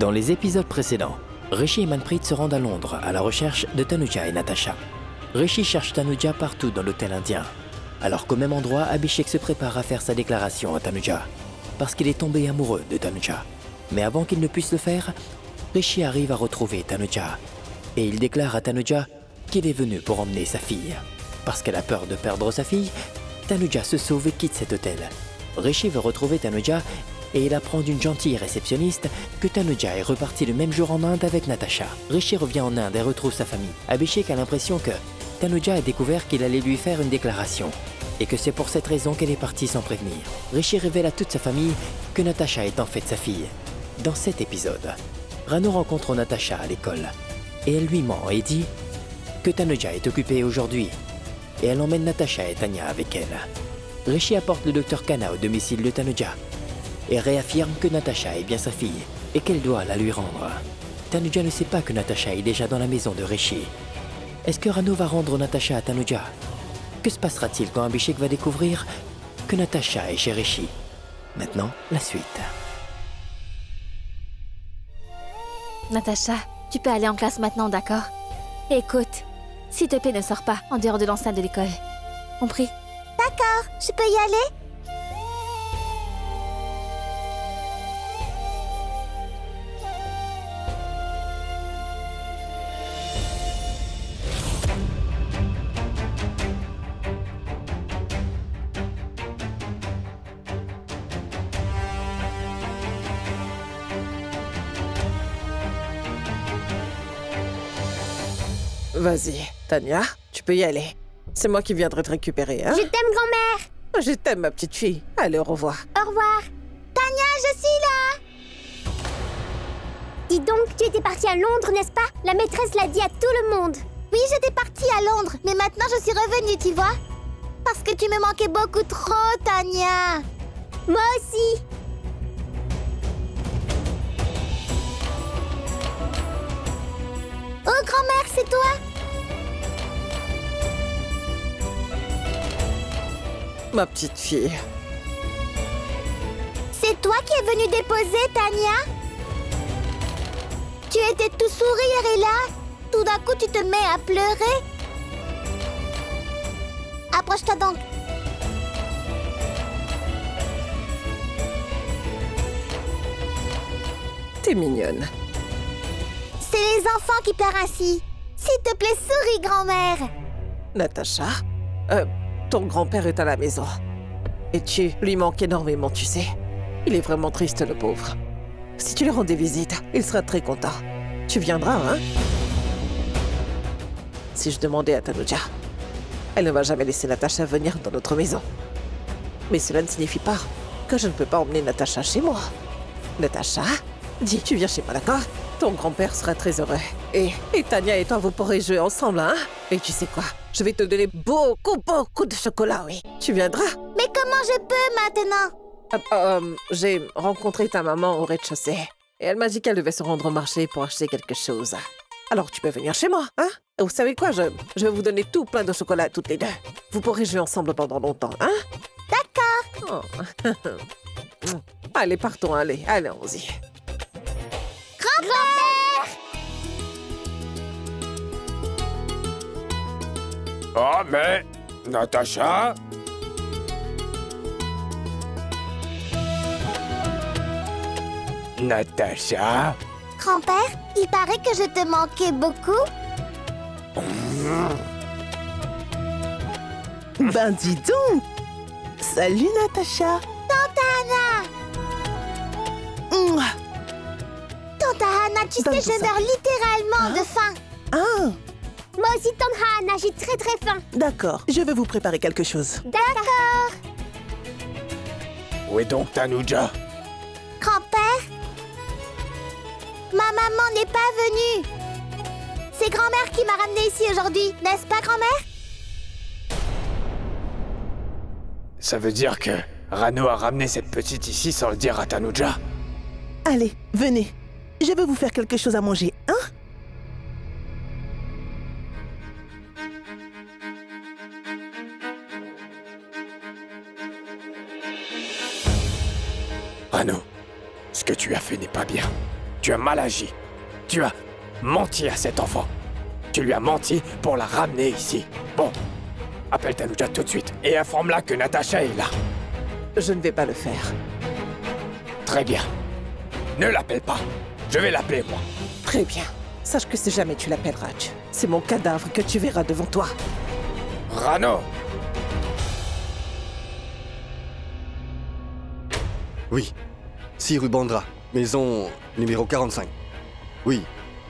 Dans les épisodes précédents, Rishi et Manpreet se rendent à Londres à la recherche de Tanuja et Natasha. Rishi cherche Tanuja partout dans l'hôtel indien, alors qu'au même endroit, Abhishek se prépare à faire sa déclaration à Tanuja, parce qu'il est tombé amoureux de Tanuja. Mais avant qu'il ne puisse le faire, Rishi arrive à retrouver Tanuja, et il déclare à Tanuja qu'il est venu pour emmener sa fille. Parce qu'elle a peur de perdre sa fille, Tanuja se sauve et quitte cet hôtel. Rishi veut retrouver Tanuja et il apprend d'une gentille réceptionniste que Tanuja est reparti le même jour en Inde avec Natasha. Rishi revient en Inde et retrouve sa famille. Abhishek a l'impression que Tanuja a découvert qu'il allait lui faire une déclaration et que c'est pour cette raison qu'elle est partie sans prévenir. Rishi révèle à toute sa famille que Natasha est en fait sa fille. Dans cet épisode, Rano rencontre Natasha à l'école et elle lui ment et dit que Tanuja est occupée aujourd'hui et elle emmène Natasha et Tanya avec elle. Rishi apporte le docteur Khanna au domicile de Tanuja et réaffirme que Natasha est bien sa fille et qu'elle doit la lui rendre. Tanuja ne sait pas que Natasha est déjà dans la maison de Rishi. Est-ce que Rano va rendre Natasha à Tanuja? Que se passera-t-il quand Abhishek va découvrir que Natasha est chez Rishi? Maintenant, la suite. Natasha, tu peux aller en classe maintenant, d'accord? Écoute, s'il te plaît, ne sors pas en dehors de l'enceinte de l'école. Compris? D'accord, je peux y aller? Vas-y, Tanya, tu peux y aller. C'est moi qui viendrai te récupérer, hein? Je t'aime, grand-mère. Je t'aime, ma petite fille. Allez, au revoir. Au revoir. Tanya, je suis là. Dis donc, tu étais partie à Londres, n'est-ce pas? La maîtresse l'a dit à tout le monde. Oui, j'étais partie à Londres, mais maintenant je suis revenue, tu vois? Parce que tu me manquais beaucoup trop, Tanya. Moi aussi. Oh, grand-mère, c'est toi? Ma petite fille. C'est toi qui es venue déposer, Tanya? Tu étais tout sourire et là, tout d'un coup, tu te mets à pleurer? Approche-toi donc. T'es mignonne. C'est les enfants qui pleurent ainsi. S'il te plaît, souris, grand-mère. Natasha, ton grand-père est à la maison. Et tu lui manques énormément, tu sais. Il est vraiment triste, le pauvre. Si tu lui rendais visite, il sera très content. Tu viendras, hein? Si je demandais à Tanuja, elle ne va jamais laisser Natasha venir dans notre maison. Mais cela ne signifie pas que je ne peux pas emmener Natasha chez moi. Natasha, dis, tu viens chez moi, d'accord? Ton grand-père sera très heureux. Et Tanya et toi, vous pourrez jouer ensemble, hein? Et tu sais quoi? Je vais te donner beaucoup de chocolat, oui. Tu viendras? Mais comment je peux maintenant? J'ai rencontré ta maman au rez-de-chaussée. Et elle m'a dit qu'elle devait se rendre au marché pour acheter quelque chose. Alors tu peux venir chez moi, hein? Et vous savez quoi? Je vais vous donner tout plein de chocolat toutes les deux. Vous pourrez jouer ensemble pendant longtemps, hein? D'accord. Oh. Allez, partons, allez, allons-y. Grand-père! Oh, mais... Natasha? Natasha? Grand-père, il paraît que je te manquais beaucoup. Ben dis donc! Salut Natasha! Tante Hannah! Mouah. Tante Hannah, tu sais, Donne-moi je ça. meurs littéralement de faim. Ah, Moi aussi, Tante Hannah, j'ai très faim. d'accord. Je vais vous préparer quelque chose. D'accord. Où est donc Tanuja? Grand-père? Ma maman n'est pas venue. C'est grand-mère qui m'a ramenée ici aujourd'hui, n'est-ce pas, grand-mère? Ça veut dire que Rano a ramené cette petite ici sans le dire à Tanuja. Allez, venez. Je vais vous faire quelque chose à manger, hein? Rano, ce que tu as fait n'est pas bien. Tu as mal agi. Tu as menti à cet enfant. Tu lui as menti pour la ramener ici. Bon, appelle Tanuja tout de suite et informe-la que Natacha est là. Je ne vais pas le faire. Très bien. Ne l'appelle pas. Je vais l'appeler, moi. Très bien. Sache que si jamais tu l'appelleras, c'est mon cadavre que tu verras devant toi. Rano! Oui. 6 rue Bandra, maison numéro 45. Oui,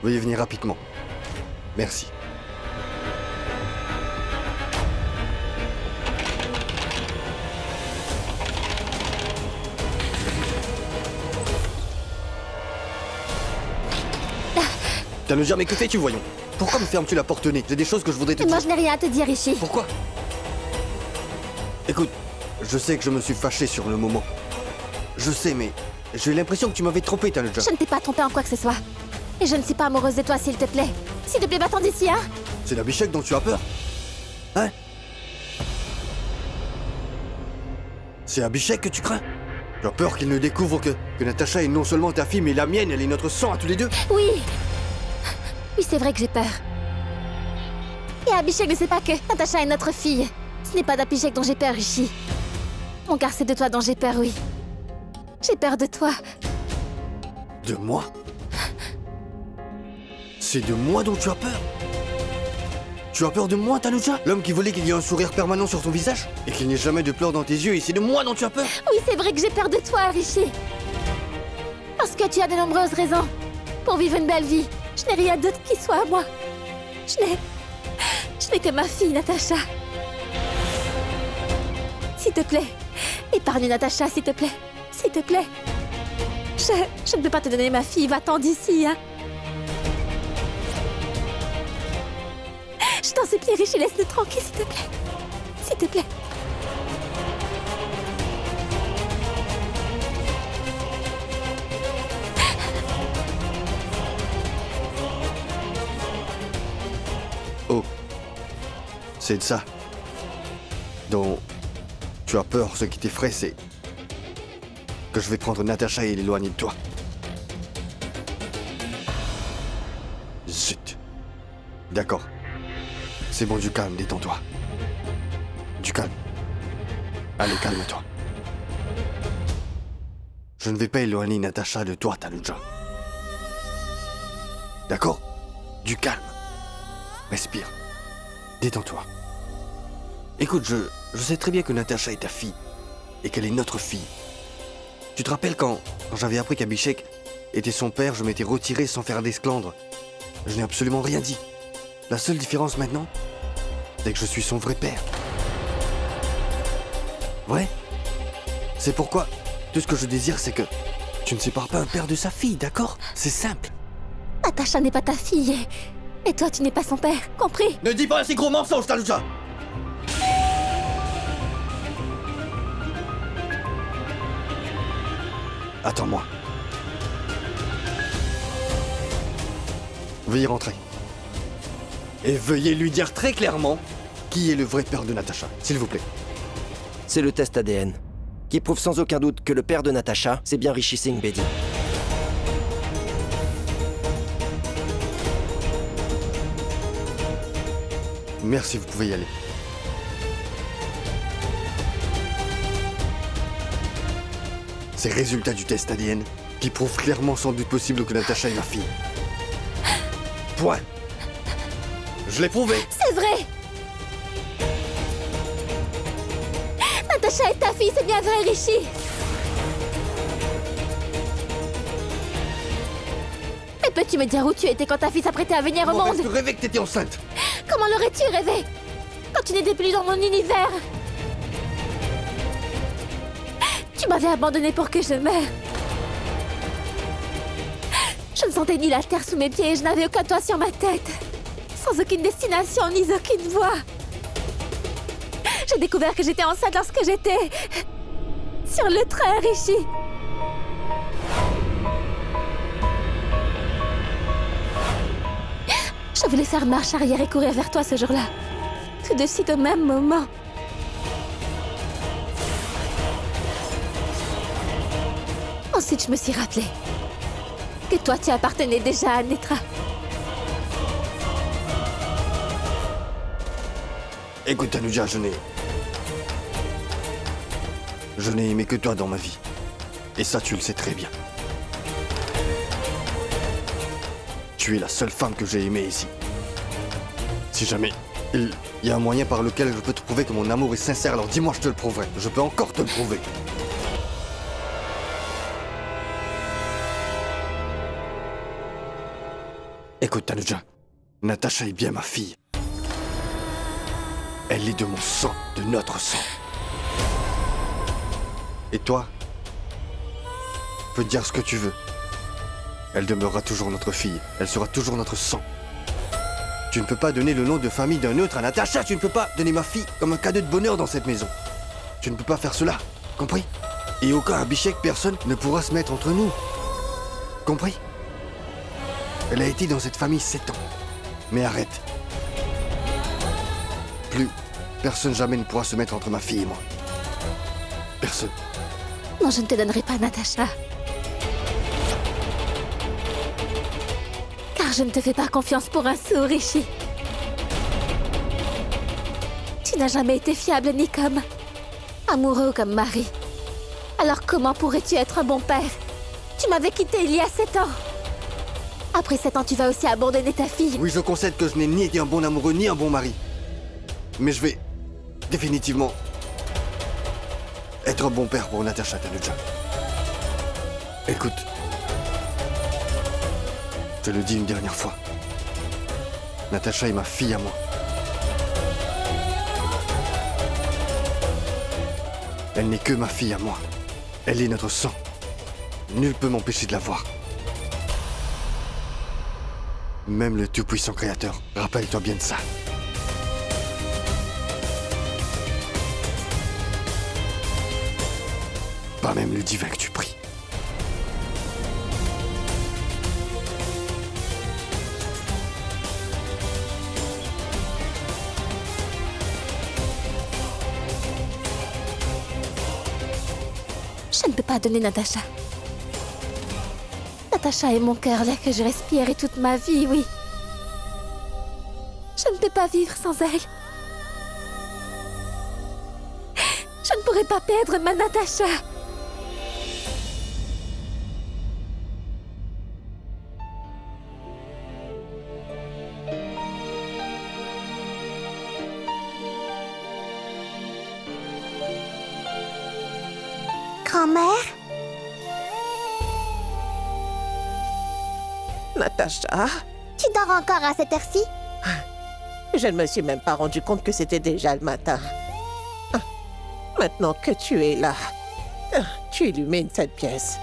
veuillez venir rapidement. Merci. Tanuja, mais que fais-tu, voyons? Pourquoi me fermes-tu la porte au nez? J'ai des choses que je voudrais te Et dire. moi, je n'ai rien à te dire, Rishi. Pourquoi? Écoute, je sais que je me suis fâché sur le moment. Je sais, mais j'ai eu l'impression que tu m'avais trompé, Tanuja. Je ne t'ai pas trompé en quoi que ce soit. Et je ne suis pas amoureuse de toi, s'il te plaît. S'il te plaît, va-t'en d'ici, hein? C'est l'Abhishek dont tu as peur? Hein? C'est Abhishek que tu crains? Tu as peur qu'il ne découvre que Natacha est non seulement ta fille, mais la mienne, elle est notre sang à tous les deux? Oui. Oui, c'est vrai que j'ai peur. Et Abhishek ne sait pas que Natacha est notre fille. Ce n'est pas d'Abhishek dont j'ai peur, Rishi. Mon car c'est de toi dont j'ai peur, oui. J'ai peur de toi. De moi? C'est de moi dont tu as peur? Tu as peur de moi, Tanuja? L'homme qui voulait qu'il y ait un sourire permanent sur ton visage? Et qu'il n'y ait jamais de pleurs dans tes yeux, et c'est de moi dont tu as peur? Oui, c'est vrai que j'ai peur de toi, Rishi. Parce que tu as de nombreuses raisons pour vivre une belle vie. Je n'ai rien d'autre qui soit à moi. Je n'ai que ma fille, Natacha. S'il te plaît, épargne Natacha, s'il te plaît. S'il te plaît. Je ne peux pas te donner ma fille, va-t'en d'ici, hein. Je t'en supplie, Rishi, laisse-nous tranquille, s'il te plaît. S'il te plaît. Oh. C'est de ça dont tu as peur. Ce qui t'effraie, c'est que je vais prendre Natacha et l'éloigner de toi. Zut. D'accord. C'est bon, du calme, détends-toi. Du calme. Allez, calme-toi. Je ne vais pas éloigner Natacha de toi, Tanuja. D'accord? Du calme. Respire. Détends-toi. Écoute, je sais très bien que Natacha est ta fille. Et qu'elle est notre fille. Tu te rappelles quand j'avais appris qu'Abhishek était son père, je m'étais retiré sans faire d'esclandre. Je n'ai absolument rien dit. La seule différence maintenant, c'est que je suis son vrai père. Ouais. C'est pourquoi tout ce que je désire, c'est que tu ne sépares pas un père de sa fille, d'accord? C'est simple. Natacha n'est pas ta fille. Et toi, tu n'es pas son père, compris? Ne dis pas un si gros mensonge, Tanuja! Attends-moi. Veuillez rentrer. Et veuillez lui dire très clairement qui est le vrai père de Natacha, s'il vous plaît. C'est le test ADN, qui prouve sans aucun doute que le père de Natacha, c'est bien Rishi Singh Bedi. Merci, vous pouvez y aller. Ces résultats du test ADN qui prouvent clairement sans doute possible que Natacha est ma fille. Point. Je l'ai prouvé. C'est vrai! Natacha est ta fille, c'est bien vrai, Rishi! Mais peux-tu me dire où tu étais quand ta fille s'apprêtait à venir au Comment monde? est-ce que tu rêvais que t'étais enceinte? Comment l'aurais-tu rêvé? Quand tu n'étais plus dans mon univers? Tu m'avais abandonné pour que je meure. Je ne sentais ni la terre sous mes pieds et je n'avais aucun toit sur ma tête. Sans aucune destination ni aucune voie. J'ai découvert que j'étais enceinte lorsque j'étais sur le train, Rishi. Je voulais faire marche arrière et courir vers toi ce jour-là. Tout de suite au même moment. Ensuite, je me suis rappelé que toi tu appartenais déjà à Netra. Écoute, Tanuja, je n'ai aimé que toi dans ma vie. Et ça, tu le sais très bien. Tu es la seule femme que j'ai aimée ici. Si jamais il y a un moyen par lequel je peux te prouver que mon amour est sincère, alors dis-moi, je te le prouverai. Je peux encore te le prouver. Écoute, Tanuja, Natasha est bien ma fille. Elle est de mon sang, de notre sang. Et toi, peux dire ce que tu veux. Elle demeurera toujours notre fille. Elle sera toujours notre sang. Tu ne peux pas donner le nom de famille d'un autre à Natasha. Tu ne peux pas donner ma fille comme un cadeau de bonheur dans cette maison. Tu ne peux pas faire cela. Compris? Et au cas Abhishek, personne ne pourra se mettre entre nous. Compris? Elle a été dans cette famille 7 ans. Mais arrête. Plus personne jamais ne pourra se mettre entre ma fille et moi. Personne. Non, je ne te donnerai pas Natasha. Car je ne te fais pas confiance pour un sou, Rishi. Tu n'as jamais été fiable ni comme amoureux ou comme mari. Alors comment pourrais-tu être un bon père? Tu m'avais quitté il y a 7 ans. Après 7 ans, tu vas aussi abandonner ta fille. Oui, je concède que je n'ai ni été un bon amoureux ni un bon mari. Mais je vais définitivement être un bon père pour Natasha, Tanuja. Écoute, je te le dis une dernière fois. Natasha est ma fille à moi. Elle n'est que ma fille à moi. Elle est notre sang. Nul ne peut m'empêcher de la voir. Même le tout-puissant créateur. Rappelle-toi bien de ça. Pas même le divin que tu pries. Je ne peux pas donner Natasha. Natasha est mon cœur, l'air que je respire et toute ma vie, oui. Je ne peux pas vivre sans elle. Je ne pourrais pas perdre ma Natasha. Grand-mère? Natasha, Tu dors encore à cette heure-ci? je ne me suis même pas rendu compte que c'était déjà le matin. Maintenant que tu es là, tu illumines cette pièce.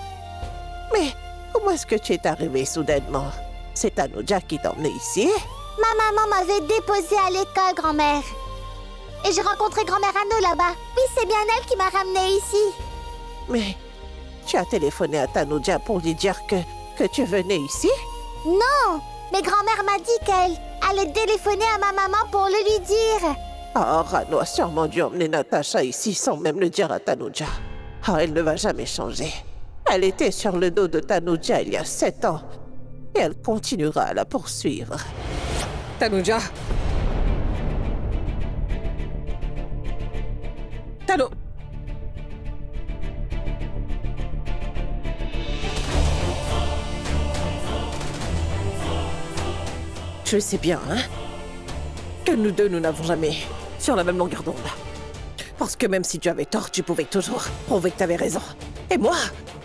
Mais comment est-ce que tu es arrivée soudainement? C'est Tanuja qui t'a emmenée ici? Ma maman m'avait déposée à l'école, grand-mère. Et j'ai rencontré grand-mère Anno là-bas. Oui, c'est bien elle qui m'a ramenée ici. Mais tu as téléphoné à Tanuja pour lui dire que tu venais ici? Non, mais grand-mère m'a dit qu'elle allait téléphoner à ma maman pour le lui dire. Oh, Rano a sûrement dû emmener Natasha ici sans même le dire à Tanuja. Oh, elle ne va jamais changer. Elle était sur le dos de Tanuja il y a 7 ans. Et elle continuera à la poursuivre. Tanuja! Tano! Je sais bien, hein, que nous deux, nous n'avons jamais sur la même longueur d'onde. Parce que même si tu avais tort, tu pouvais toujours prouver que tu avais raison. Et moi,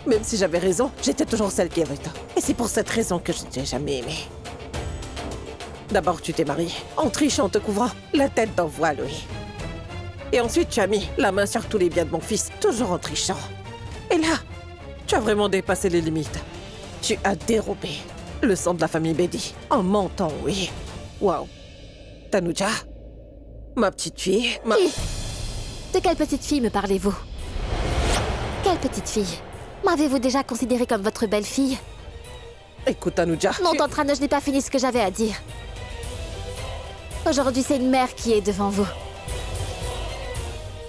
même si j'avais raison, j'étais toujours celle qui avait tort. Et c'est pour cette raison que je ne t'ai jamais aimée. D'abord, tu t'es mariée en trichant, en te couvrant la tête d'un voile, oui. Et ensuite, tu as mis la main sur tous les biens de mon fils, toujours en trichant. Et là, tu as vraiment dépassé les limites. Tu as dérobé le sang de la famille Bedi, en mentant, oui. Waouh. Tanuja, ma petite fille, Qui? De quelle petite fille me parlez-vous? Quelle petite fille? M'avez-vous déjà considérée comme votre belle-fille? Écoute, Tanuja. Non, Tantrana, je n'ai pas fini ce que j'avais à dire. Aujourd'hui, c'est une mère qui est devant vous.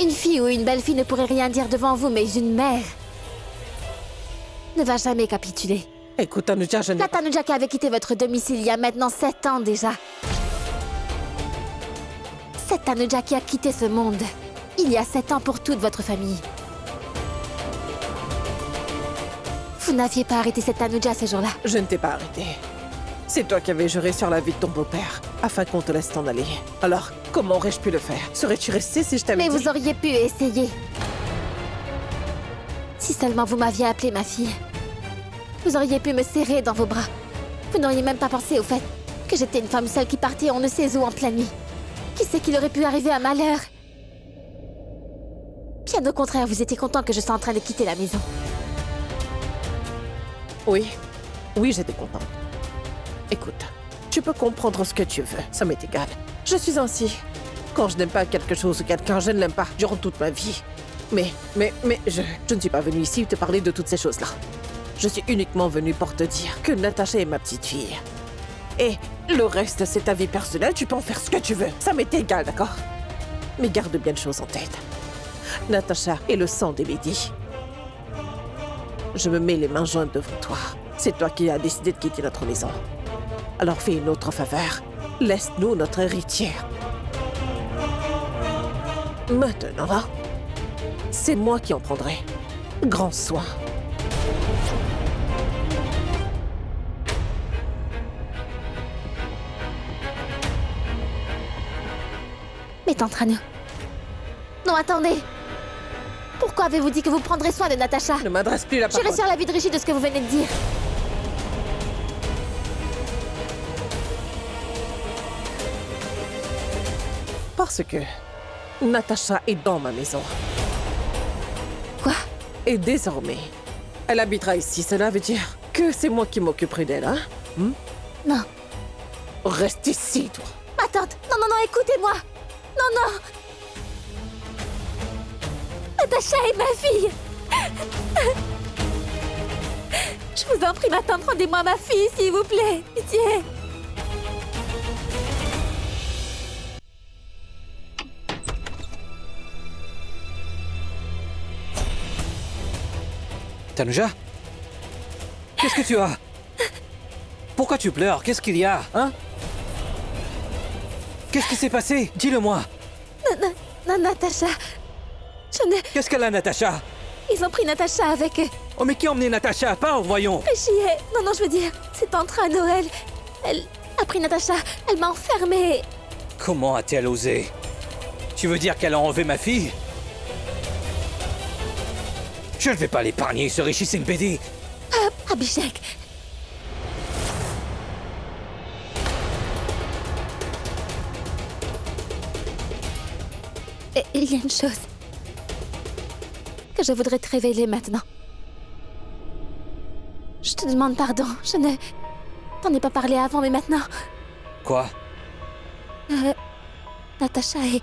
Une fille ou une belle-fille ne pourrait rien dire devant vous, mais une mère ne va jamais capituler. Écoute, Tanuja, je ne... La Tanuja qui avait quitté votre domicile il y a maintenant 7 ans déjà. Cette Tanuja qui a quitté ce monde il y a 7 ans pour toute votre famille. Vous n'aviez pas arrêté cette Tanuja ce jour-là. Je ne t'ai pas arrêté. C'est toi qui avais juré sur la vie de ton beau-père, afin qu'on te laisse t'en aller. Alors, comment aurais-je pu le faire? Serais-tu resté si je t'avais dit... Mais vous auriez pu essayer. Si seulement vous m'aviez appelé ma fille. Vous auriez pu me serrer dans vos bras. Vous n'auriez même pas pensé au fait que j'étais une femme seule qui partait on ne sait où en pleine nuit. Qui sait qu'il aurait pu arriver un malheur? Bien au contraire, vous étiez content que je sois en train de quitter la maison. Oui, j'étais contente. Écoute, tu peux comprendre ce que tu veux, ça m'est égal. Je suis ainsi. Quand je n'aime pas quelque chose ou quelqu'un, je ne l'aime pas durant toute ma vie. Mais je ne suis pas venue ici te parler de toutes ces choses-là. Je suis uniquement venue pour te dire que Natacha est ma petite fille. Et le reste, c'est ta vie personnelle, tu peux en faire ce que tu veux. Ça m'est égal, d'accord? Mais garde bien une chose en tête. Natacha est le sang des Lady. Je me mets les mains jointes devant toi. C'est toi qui as décidé de quitter notre maison. Alors fais une autre faveur. Laisse-nous notre héritière. Maintenant, c'est moi qui en prendrai grand soin. Mais tante Rano... Non, attendez. Pourquoi avez-vous dit que vous prendrez soin de Natacha? Ne m'adresse plus la parole. J'irai sur la vie de Rishi de ce que vous venez de dire. Parce que Natacha est dans ma maison. Quoi? Et désormais, elle habitera ici. Cela veut dire que c'est moi qui m'occuperai d'elle, hein? Non. Reste ici, toi. Ma tante, non, écoutez-moi. Non. Natacha est ma fille. Je vous en prie, ma tante, rendez-moi ma fille, s'il vous plaît. Pitié. Tanuja? Qu'est-ce que tu as? Pourquoi tu pleures? Qu'est-ce qu'il y a, hein? Qu'est-ce qui s'est passé? Dis-le-moi. Natacha... Je ne... Qu'est-ce qu'elle a, Natacha? Ils ont pris Natacha avec eux. Oh, mais qui a emmené Natacha? Parle, voyons. Rishi est... Non, je veux dire, c'est entre à Noël. Elle a pris Natacha, elle m'a enfermée. Comment a-t-elle osé? Tu veux dire qu'elle a enlevé ma fille? Je ne vais pas l'épargner, ce Rishi Singh Bedi. Abhishek. Et il y a une chose que je voudrais te révéler maintenant. Je te demande pardon, je ne t'en ai pas parlé avant, mais maintenant... Quoi? Natacha et...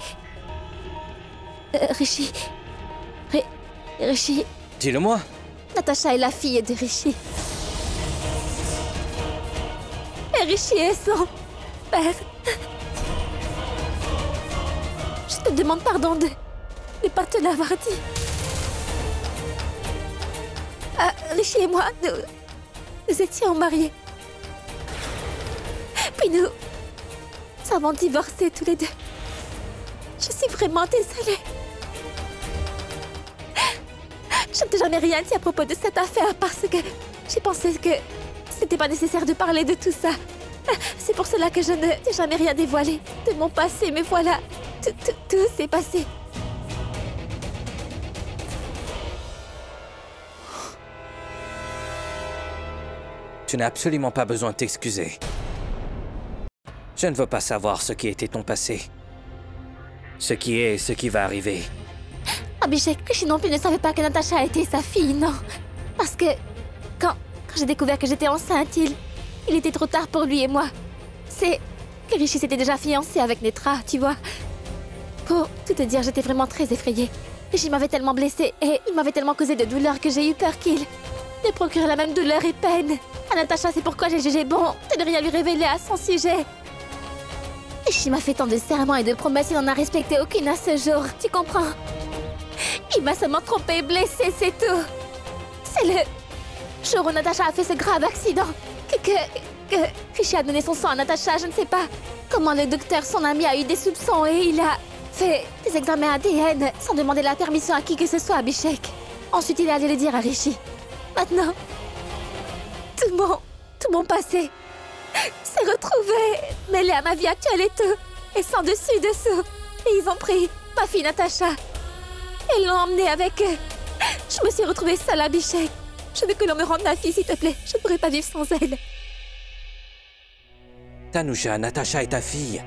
Rishi... Rishi... Dis-le-moi. Natacha est la fille de Rishi. Et Rishi est son père. Je te demande pardon de ne pas te l'avoir dit. Rishi et moi, nous étions mariés. Puis nous avons divorcé tous les deux. Je suis vraiment désolée. Je ne t'ai jamais rien dit à propos de cette affaire parce que j'ai pensé que c'était pas nécessaire de parler de tout ça. C'est pour cela que je ne t'ai jamais rien dévoilé de mon passé, mais voilà, tout s'est passé. Tu n'as absolument pas besoin de t'excuser. Je ne veux pas savoir ce qui était ton passé. Ce qui est et ce qui va arriver. Abhishek, Rishi non plus ne savait pas que Natacha était sa fille, non. Parce que quand j'ai découvert que j'étais enceinte, il était trop tard pour lui et moi. C'est que Rishi s'était déjà fiancé avec Netra, tu vois. Pour tout te dire, j'étais vraiment très effrayée. Rishi m'avait tellement blessée et il m'avait tellement causé de douleur que j'ai eu peur qu'il me procure la même douleur et peine. À Natacha, c'est pourquoi j'ai jugé bon de ne rien lui révéler à son sujet. Rishi m'a fait tant de serments et de promesses, il n'en a respecté aucune à ce jour, tu comprends? Il m'a seulement trompé et blessé, c'est tout. C'est jour où Natacha a fait ce grave accident, que Rishi a donné son sang à Natacha, je ne sais pas comment le docteur, son ami, a eu des soupçons et il a fait des examens ADN sans demander la permission à qui que ce soit, Abhishek. Ensuite, il est allé le dire à Rishi. Maintenant, tout mon passé s'est retrouvé mêlé à ma vie actuelle et tout. Et sans dessus-dessous. Et ils ont pris ma fille Natacha. Et l'ont emmenée avec eux. Je me suis retrouvée seule à Abhishek. Je veux que l'on me rende ma fille, s'il te plaît. Je ne pourrais pas vivre sans elle. Tanuja, Natacha est ta fille.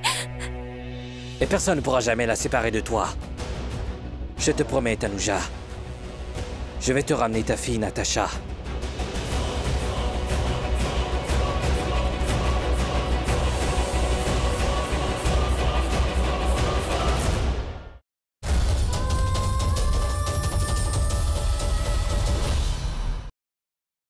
Et personne ne pourra jamais la séparer de toi. Je te promets, Tanuja. Je vais te ramener ta fille, Natacha.